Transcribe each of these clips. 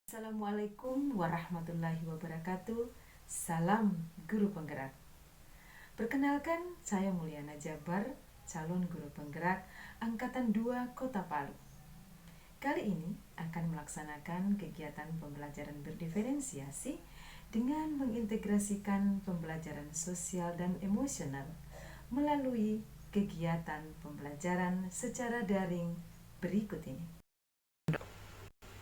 Assalamualaikum warahmatullahi wabarakatuh. Salam Guru Penggerak. Perkenalkan, saya Mulyana Jabar, calon Guru Penggerak Angkatan 2 Kota Palu. Kali ini akan melaksanakan kegiatan pembelajaran berdiferensiasi dengan mengintegrasikan pembelajaran sosial dan emosional melalui kegiatan pembelajaran secara daring berikut ini.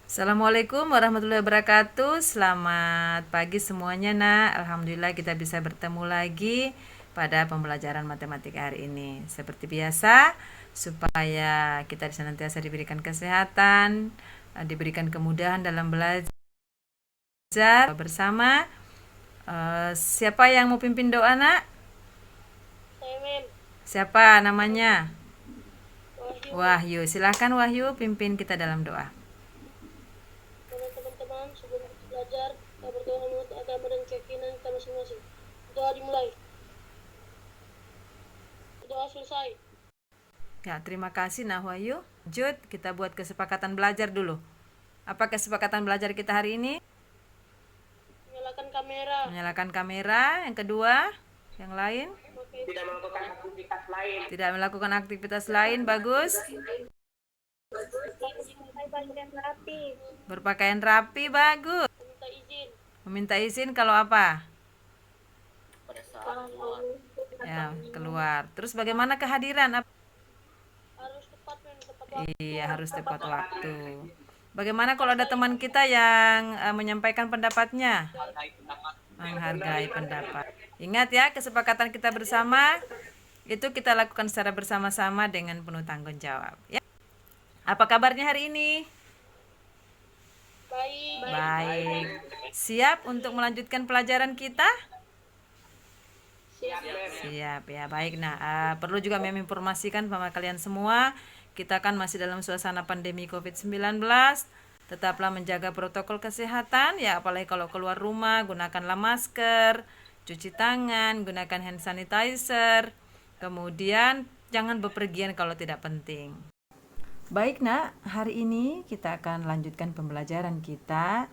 Assalamualaikum warahmatullahi wabarakatuh. Selamat pagi semuanya, nak. Alhamdulillah kita bisa bertemu lagi pada pembelajaran matematika hari ini. Seperti biasa, supaya kita senantiasa diberikan kesehatan, diberikan kemudahan dalam belajar bersama. Siapa yang mau pimpin doa, nak? Saya Mem. Siapa namanya? Wahyu. Wahyu. Silahkan Wahyu pimpin kita dalam doa. Teman-teman, sebelum kita belajar, kita berdoa menurut agama dan keyakinan kita masing-masing. Doa dimulai. Doa selesai. Ya, terima kasih nah Wahyu. Jud, kita buat kesepakatan belajar dulu. Apa kesepakatan belajar kita hari ini? Nyalakan kamera. Menyalakan kamera. Yang kedua, yang lain? Tidak melakukan aktivitas lain. Tidak melakukan aktivitas lain. Bagus. Pakaian rapi. Berpakaian rapi. Bagus. Minta izin. Meminta izin kalau apa? Pada saat keluar. Ya, keluar. Terus bagaimana kehadiran? Harus tepat, tepat waktu. Iya, harus tepat waktu. Bagaimana kalau ada teman kita yang menyampaikan pendapatnya? Menghargai pendapat. Ingat ya, kesepakatan kita bersama itu kita lakukan secara bersama-sama dengan penuh tanggung jawab. Ya. Apa kabarnya hari ini? Baik. Baik. Siap untuk melanjutkan pelajaran kita? Siap ya, baik. Nah, perlu juga menginformasikan sama kalian semua, kita kan masih dalam suasana pandemi COVID-19. Tetaplah menjaga protokol kesehatan ya, apalagi kalau keluar rumah, gunakanlah masker, cuci tangan, gunakan hand sanitizer. Kemudian jangan bepergian kalau tidak penting. Baik, nak, hari ini kita akan lanjutkan pembelajaran kita,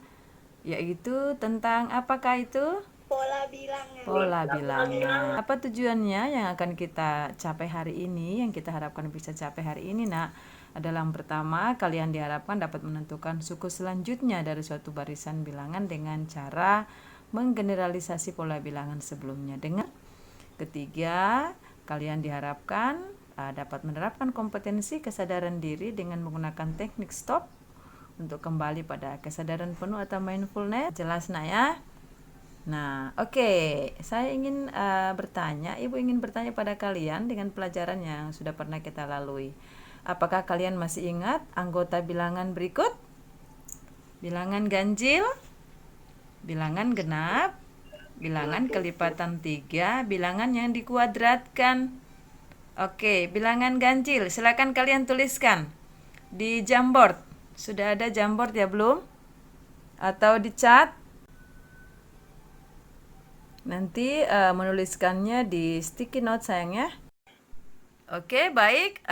yaitu tentang apakah itu? Pola bilangan. Pola bilangan. Apa tujuannya yang akan kita capai hari ini, yang kita harapkan bisa capai hari ini, nak? Adalah yang pertama, kalian diharapkan dapat menentukan suku selanjutnya dari suatu barisan bilangan dengan cara menggeneralisasi pola bilangan sebelumnya. Dengan ketiga, kalian diharapkan dapat menerapkan kompetensi kesadaran diri dengan menggunakan teknik stop untuk kembali pada kesadaran penuh atau mindfulness. Jelas, nak ya? Nah, oke. Saya ingin bertanya, Ibu ingin bertanya pada kalian dengan pelajaran yang sudah pernah kita lalui. Apakah kalian masih ingat anggota bilangan berikut? Bilangan ganjil, bilangan genap, bilangan kelipatan 3, bilangan yang dikuadratkan. Oke, bilangan ganjil, silakan kalian tuliskan di Jamboard. Sudah ada Jamboard ya belum? Atau di chat? Nanti menuliskannya di sticky note sayang ya. Oke, baik.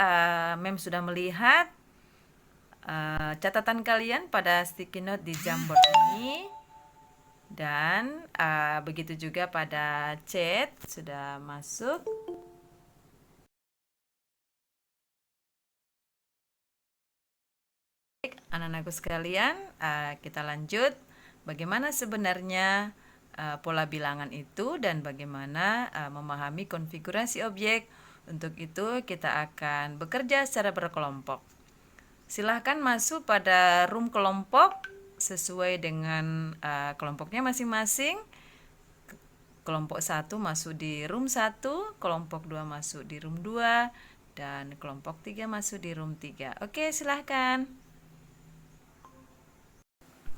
Mem sudah melihat catatan kalian pada sticky note di Jamboard ini. Dan begitu juga pada chat sudah masuk. Anak-anakku sekalian, kita lanjut. Bagaimana sebenarnya pola bilangan itu dan bagaimana memahami konfigurasi objek. Untuk itu kita akan bekerja secara berkelompok. Silahkan masuk pada room kelompok sesuai dengan kelompoknya masing-masing. Kelompok 1 masuk di room 1, kelompok 2 masuk di room 2, dan kelompok 3 masuk di room 3. Oke, silahkan.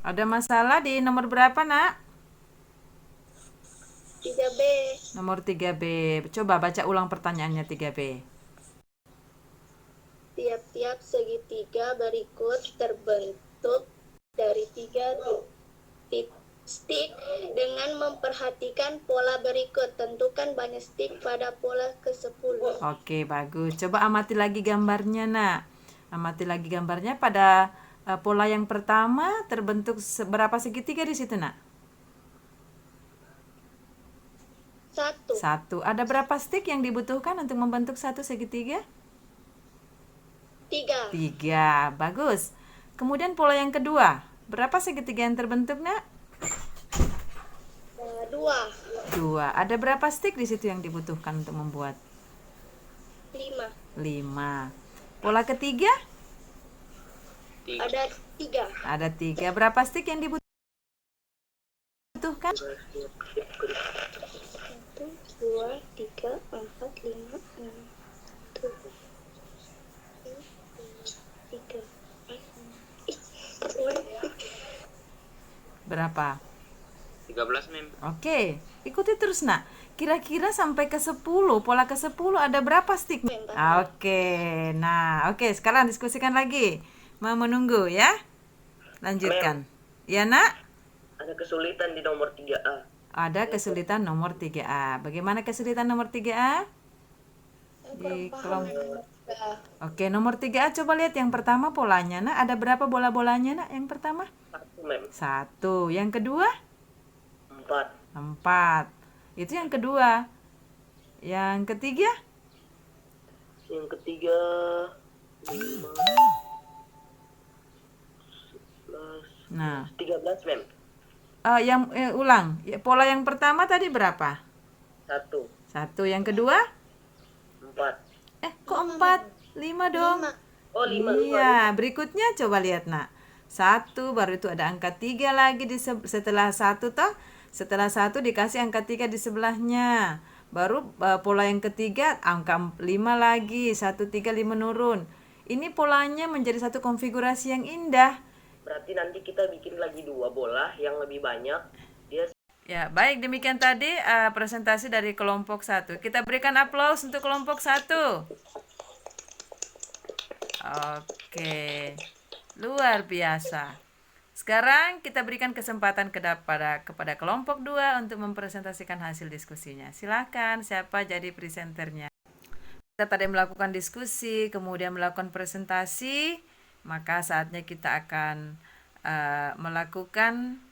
Ada masalah di nomor berapa, nak? 3B. Nomor 3B. Coba baca ulang pertanyaannya 3B. Tiap-tiap segitiga berikut terbentuk dari 3 stick dengan memperhatikan pola berikut. Tentukan banyak stick pada pola ke-10. Oke, bagus. Coba amati lagi gambarnya, nak. Amati lagi gambarnya pada Pola yang pertama terbentuk berapa segitiga di situ, Nak? 1. Satu. Ada berapa stick yang dibutuhkan untuk membentuk satu segitiga? 3. Tiga. Bagus. Kemudian pola yang kedua. Berapa segitiga yang terbentuk, Nak? 2. Dua. Ada berapa stick di situ yang dibutuhkan untuk membuat? 5. 5. Pola ketiga? Ada 3. Ada 3. Berapa stick yang dibutuhkan? 1, 2, 3, 4, 5, 6, 7, 3. Berapa? 13, Mem. Oke, ikuti terus, Nak. Kira-kira sampai ke 10, pola ke 10 ada berapa stick? Oke, nah, oke, sekarang diskusikan lagi. Mau menunggu ya? Lanjutkan. Ya, Nak? Ada kesulitan di nomor 3A. Ada kesulitan nomor 3A. Bagaimana kesulitan nomor 3A? Di kelompok. Oke, nomor 3A coba lihat yang pertama polanya, Nak. Ada berapa bola-bolanya, Nak? Yang pertama? 1, Mem. 1. Yang kedua? 4. 4. Itu yang kedua. Yang ketiga? Yang ketiga 5, 11, Nah, 13, Mem. ulang. Ya, pola yang pertama tadi berapa? 1, 1. Yang kedua? 4. Kok 4? 5 dong. Oh, 5. Iya, berikutnya coba lihat, Nak. 1, baru itu ada angka 3 lagi setelah 1 toh. Setelah 1 dikasih angka 3 di sebelahnya. Baru pola yang ketiga angka 5 lagi. 1, 3, 5 nurun. Ini polanya menjadi satu konfigurasi yang indah. Berarti nanti kita bikin lagi 2 bola yang lebih banyak. Dia Ya, baik, demikian tadi presentasi dari kelompok 1. Kita berikan aplaus untuk kelompok 1. Oke, luar biasa. Sekarang kita berikan kesempatan kepada kelompok 2 untuk mempresentasikan hasil diskusinya. Silakan, siapa jadi presenternya? Kita tadi melakukan diskusi, kemudian melakukan presentasi, maka saatnya kita akan melakukan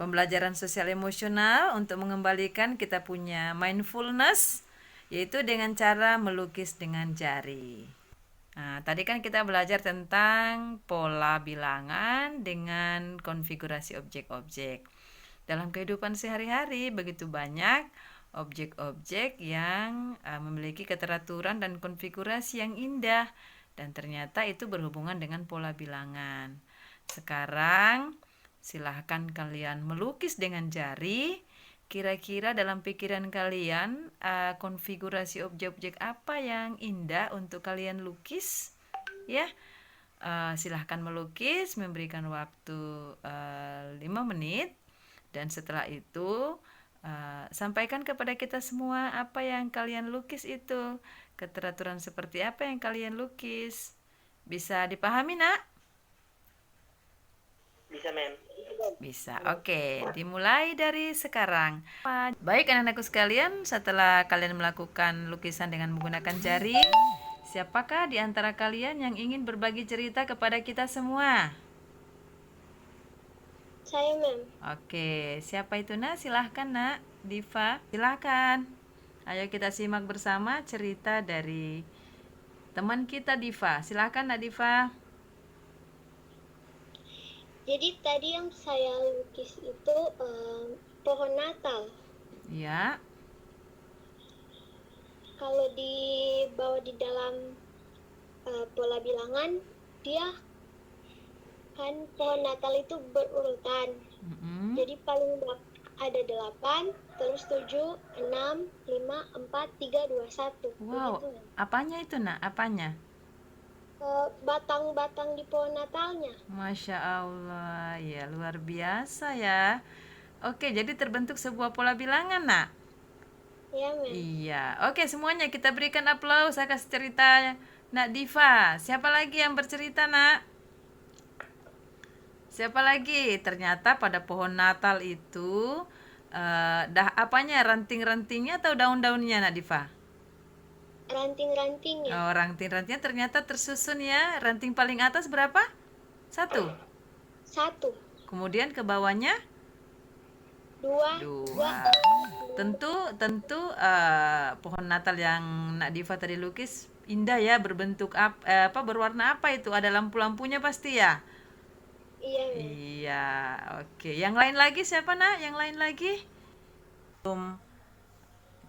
pembelajaran sosial emosional untuk mengembalikan kita punya mindfulness, yaitu dengan cara melukis dengan jari. Nah, tadi kan kita belajar tentang pola bilangan dengan konfigurasi objek-objek. Dalam kehidupan sehari-hari begitu banyak objek-objek yang memiliki keteraturan dan konfigurasi yang indah, dan ternyata itu berhubungan dengan pola bilangan. Sekarang silahkan kalian melukis dengan jari. Kira-kira dalam pikiran kalian konfigurasi objek-objek apa yang indah untuk kalian lukis? Ya, silahkan melukis, memberikan waktu 5 menit. Dan setelah itu sampaikan kepada kita semua apa yang kalian lukis itu. Keteraturan seperti apa yang kalian lukis. Bisa dipahami, Nak? bisa, Mem. Bisa. Oke, dimulai dari sekarang. Baik anak-anakku sekalian, setelah kalian melakukan lukisan dengan menggunakan jari, siapakah di antara kalian yang ingin berbagi cerita kepada kita semua? Saya, Mem. Oke, siapa itu, Nak? Silahkan, Nak. Diva, silahkan. Ayo kita simak bersama cerita dari teman kita, Diva. Silahkan, Nak Diva. Jadi tadi yang saya lukis itu pohon Natal. Ya. Kalau dibawa di dalam pola bilangan, dia kan pohon Natal itu berurutan. Mm-mm. Jadi paling ada 8, terus 7, 6, 5, 4, 3, 2, 1. Wow, Begitu. apanya itu, Nak? Apanya? Batang-batang di pohon Natalnya. Masya Allah, ya luar biasa ya. Oke, jadi terbentuk sebuah pola bilangan, Nak? Ya, Mem. Iya, oke semuanya kita berikan aplaus atas cerita Nak Diva. Siapa lagi yang bercerita, Nak? Siapa lagi? Ternyata pada pohon Natal itu apanya, ranting-rantingnya atau daun-daunnya, Nak Diva? Ranting-rantingnya. Oh, ranting-rantingnya ternyata tersusun ya. Ranting paling atas berapa? 1. 1, Kemudian ke bawahnya 2, 2. Tentu pohon Natal yang Nak Diva tadi lukis indah ya, berbentuk berwarna apa itu? Ada lampu-lampunya pasti ya? Iya, Mem. Iya, oke. Yang lain lagi siapa, Nak? Yang lain lagi?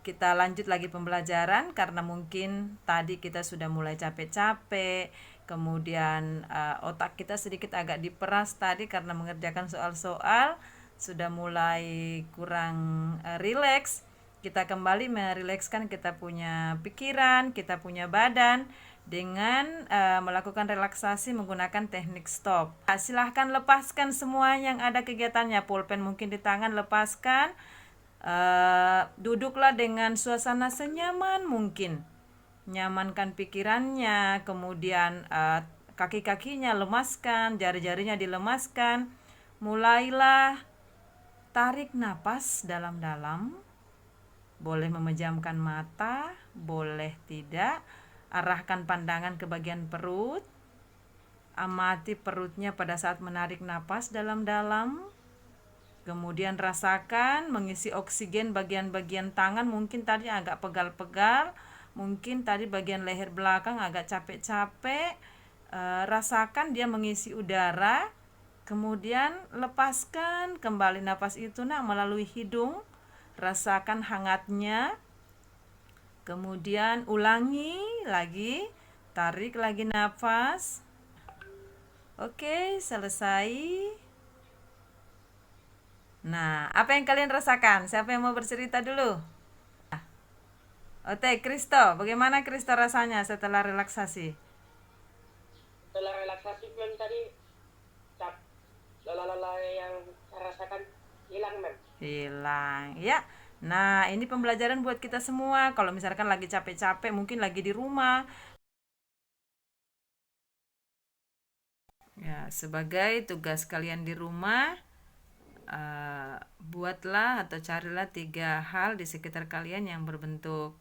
Kita lanjut lagi pembelajaran karena mungkin tadi kita sudah mulai capek-capek, kemudian otak kita sedikit agak diperas tadi karena mengerjakan soal-soal, sudah mulai kurang rileks. Kita kembali merilekskan kita punya pikiran, kita punya badan dengan melakukan relaksasi menggunakan teknik stop. Silahkan lepaskan semua yang ada kegiatannya, pulpen mungkin di tangan lepaskan. Duduklah dengan suasana senyaman mungkin, nyamankan pikirannya, kemudian kaki-kakinya lemaskan, jari-jarinya dilemaskan. Mulailah tarik napas dalam-dalam, boleh memejamkan mata, boleh tidak. Arahkan pandangan ke bagian perut, amati perutnya pada saat menarik napas dalam-dalam. Kemudian rasakan mengisi oksigen bagian-bagian tangan, mungkin tadi agak pegal-pegal, mungkin tadi bagian leher belakang agak capek-capek. Rasakan dia mengisi udara. Kemudian lepaskan kembali napas itu Nak melalui hidung. Rasakan hangatnya. Kemudian ulangi lagi, tarik lagi nafas. Oke, selesai. Nah, apa yang kalian rasakan? Siapa yang mau bercerita dulu? Oke, Kristo, bagaimana Kristo rasanya setelah relaksasi? Setelah relaksasi Mem tadi cap lelah-lelah yang saya rasakan hilang Mem. Hilang, ya. Nah, ini pembelajaran buat kita semua. Kalau misalkan lagi capek-capek, mungkin lagi di rumah. Ya, sebagai tugas kalian di rumah, buatlah atau carilah 3 hal di sekitar kalian yang berbentuk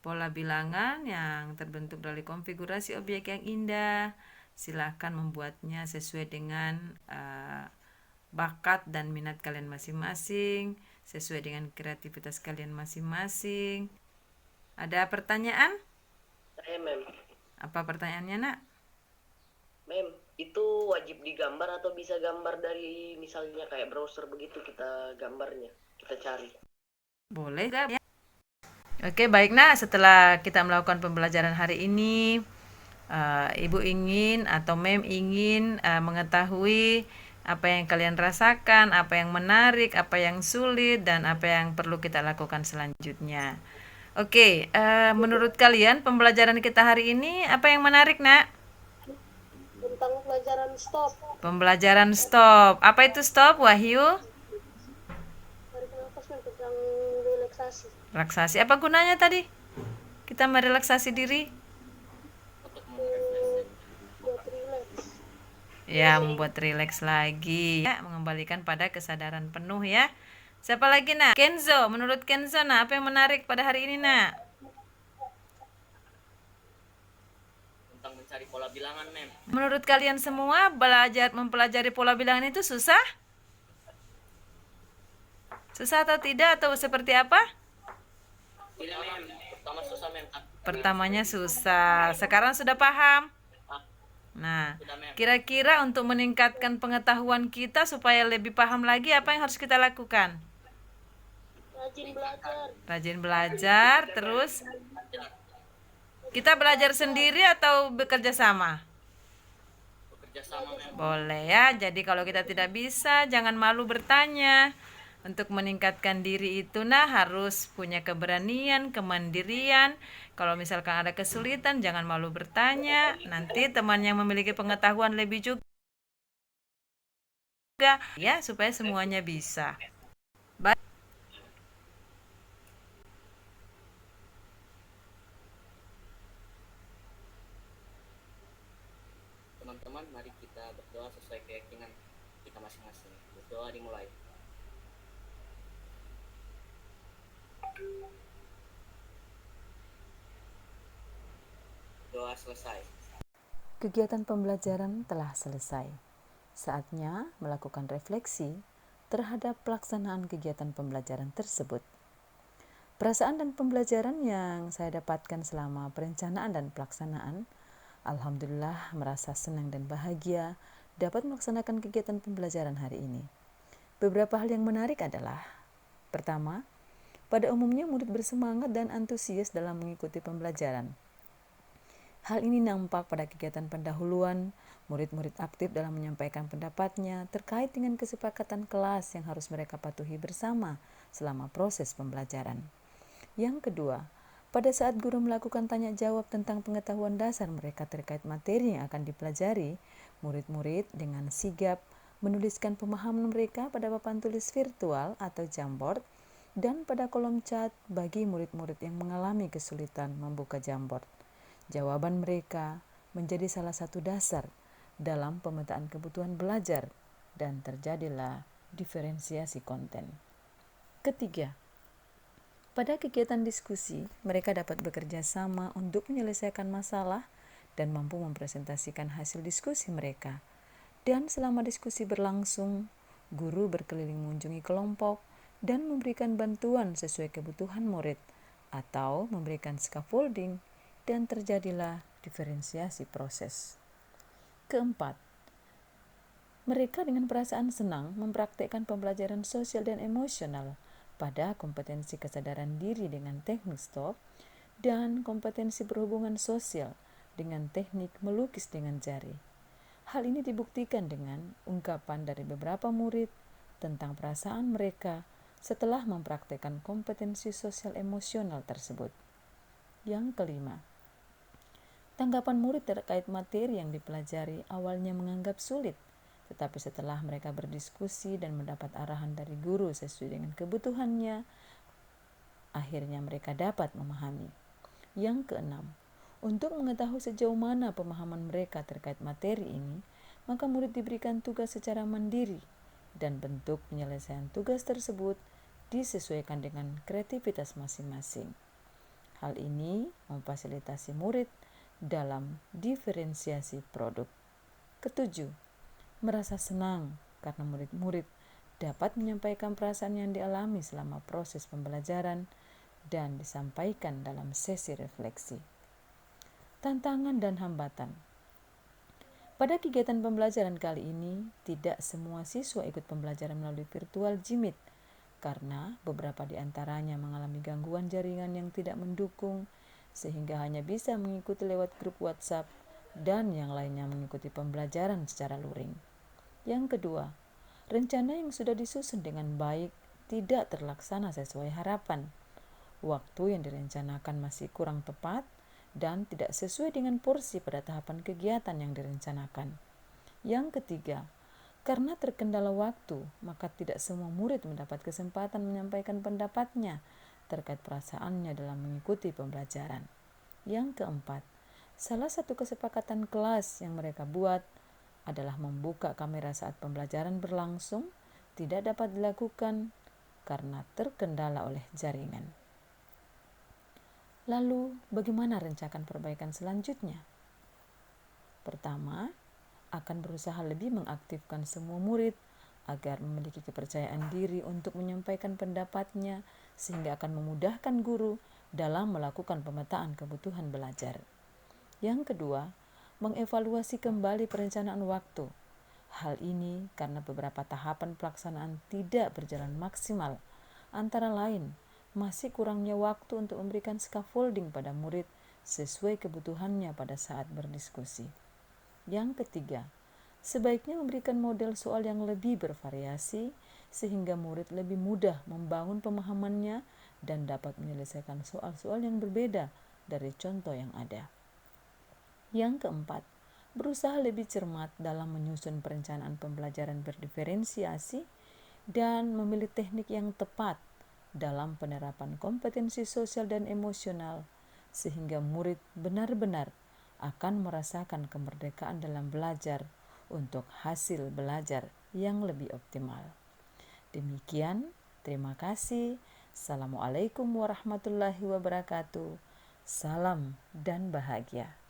pola bilangan yang terbentuk dari konfigurasi objek yang indah. Silahkan membuatnya sesuai dengan bakat dan minat kalian masing-masing, sesuai dengan kreativitas kalian masing-masing. Ada pertanyaan? Saya Mem. Apa pertanyaannya, Nak? Mem, itu wajib digambar atau bisa gambar dari misalnya kayak browser begitu kita gambarnya, kita cari. Boleh gak ya? Oke, baik Nak, setelah kita melakukan pembelajaran hari ini, Ibu ingin atau Mem ingin mengetahui apa yang kalian rasakan, apa yang menarik, apa yang sulit, dan apa yang perlu kita lakukan selanjutnya. Oke, menurut kalian pembelajaran kita hari ini apa yang menarik, Nak? Tentang pelajaran stop. Pembelajaran stop. Apa itu stop, Wahyu? Tarik nafas Mem, tentang relaksasi. Relaksasi. Apa gunanya tadi? Kita merelaksasi diri? Buat relax. Ya, membuat rileks lagi. Ya, mengembalikan pada kesadaran penuh ya. Siapa lagi, Nak? Kenzo, menurut Kenzo, Nak, apa yang menarik pada hari ini, Nak? Tentang mencari pola bilangan Mem. Menurut kalian semua, mempelajari pola bilangan itu susah? Susah atau tidak, atau seperti apa? Tidak Mem, pertama susah Mem. Pertamanya susah, sekarang sudah paham. Nah, Sudah Mem. kira-kira untuk meningkatkan pengetahuan kita supaya lebih paham lagi, apa yang harus kita lakukan? Rajin belajar. Rajin belajar, terus kita belajar sendiri atau bekerja sama? Bekerja sama Mem. Boleh ya, jadi kalau kita tidak bisa, jangan malu bertanya. Untuk meningkatkan diri itu harus punya keberanian, kemandirian. Kalau misalkan ada kesulitan, jangan malu bertanya. Nanti teman yang memiliki pengetahuan lebih juga ya, supaya semuanya bisa. Baik. Teman-teman, mari kita berdoa sesuai keyakinan kita masing-masing. Berdoa dimulai. Doa selesai. Kegiatan pembelajaran telah selesai. Saatnya melakukan refleksi terhadap pelaksanaan kegiatan pembelajaran tersebut. Perasaan dan pembelajaran yang saya dapatkan selama perencanaan dan pelaksanaan, alhamdulillah merasa senang dan bahagia dapat melaksanakan kegiatan pembelajaran hari ini. Beberapa hal yang menarik adalah, pertama, pada umumnya murid bersemangat dan antusias dalam mengikuti pembelajaran. Hal ini nampak pada kegiatan pendahuluan, murid-murid aktif dalam menyampaikan pendapatnya terkait dengan kesepakatan kelas yang harus mereka patuhi bersama selama proses pembelajaran. Yang kedua, pada saat guru melakukan tanya jawab tentang pengetahuan dasar mereka terkait materi yang akan dipelajari, murid-murid dengan sigap menuliskan pemahaman mereka pada papan tulis virtual atau Jamboard dan pada kolom chat bagi murid-murid yang mengalami kesulitan membuka Jamboard. Jawaban mereka menjadi salah satu dasar dalam pemetaan kebutuhan belajar dan terjadilah diferensiasi konten. Ketiga, pada kegiatan diskusi, mereka dapat bekerja sama untuk menyelesaikan masalah dan mampu mempresentasikan hasil diskusi mereka. Dan selama diskusi berlangsung, guru berkeliling mengunjungi kelompok dan memberikan bantuan sesuai kebutuhan murid atau memberikan scaffolding dan terjadilah diferensiasi proses. Keempat, mereka dengan perasaan senang mempraktikkan pembelajaran sosial dan emosional pada kompetensi kesadaran diri dengan teknik stop dan kompetensi berhubungan sosial dengan teknik melukis dengan jari. Hal ini dibuktikan dengan ungkapan dari beberapa murid tentang perasaan mereka setelah mempraktikkan kompetensi sosial emosional tersebut. Yang kelima, tanggapan murid terkait materi yang dipelajari awalnya menganggap sulit, tetapi setelah mereka berdiskusi dan mendapat arahan dari guru sesuai dengan kebutuhannya, akhirnya mereka dapat memahami. Yang keenam, untuk mengetahui sejauh mana pemahaman mereka terkait materi ini, maka murid diberikan tugas secara mandiri dan bentuk penyelesaian tugas tersebut disesuaikan dengan kreativitas masing-masing. Hal ini memfasilitasi murid dalam diferensiasi produk. Ketujuh, merasa senang karena murid-murid dapat menyampaikan perasaan yang dialami selama proses pembelajaran dan disampaikan dalam sesi refleksi. Tantangan dan hambatan. Pada kegiatan pembelajaran kali ini, tidak semua siswa ikut pembelajaran melalui virtual Jimit karena beberapa di antaranya mengalami gangguan jaringan yang tidak mendukung sehingga hanya bisa mengikuti lewat grup WhatsApp dan yang lainnya mengikuti pembelajaran secara luring. Yang kedua, rencana yang sudah disusun dengan baik tidak terlaksana sesuai harapan. Waktu yang direncanakan masih kurang tepat dan tidak sesuai dengan porsi pada tahapan kegiatan yang direncanakan. Yang ketiga, karena terkendala waktu, maka tidak semua murid mendapat kesempatan menyampaikan pendapatnya terkait perasaannya dalam mengikuti pembelajaran. Yang keempat, salah satu kesepakatan kelas yang mereka buat adalah membuka kamera saat pembelajaran berlangsung tidak dapat dilakukan karena terkendala oleh jaringan. Lalu, bagaimana rencana perbaikan selanjutnya? Pertama, akan berusaha lebih mengaktifkan semua murid agar memiliki kepercayaan diri untuk menyampaikan pendapatnya sehingga akan memudahkan guru dalam melakukan pemetaan kebutuhan belajar. Yang kedua, mengevaluasi kembali perencanaan waktu. Hal ini karena beberapa tahapan pelaksanaan tidak berjalan maksimal, antara lain masih kurangnya waktu untuk memberikan scaffolding pada murid sesuai kebutuhannya pada saat berdiskusi. Yang ketiga, sebaiknya memberikan model soal yang lebih bervariasi sehingga murid lebih mudah membangun pemahamannya dan dapat menyelesaikan soal-soal yang berbeda dari contoh yang ada. Yang keempat, berusaha lebih cermat dalam menyusun perencanaan pembelajaran berdiferensiasi dan memilih teknik yang tepat dalam penerapan kompetensi sosial dan emosional sehingga murid benar-benar akan merasakan kemerdekaan dalam belajar untuk hasil belajar yang lebih optimal. Demikian, terima kasih. Assalamualaikum warahmatullahi wabarakatuh. Salam dan bahagia.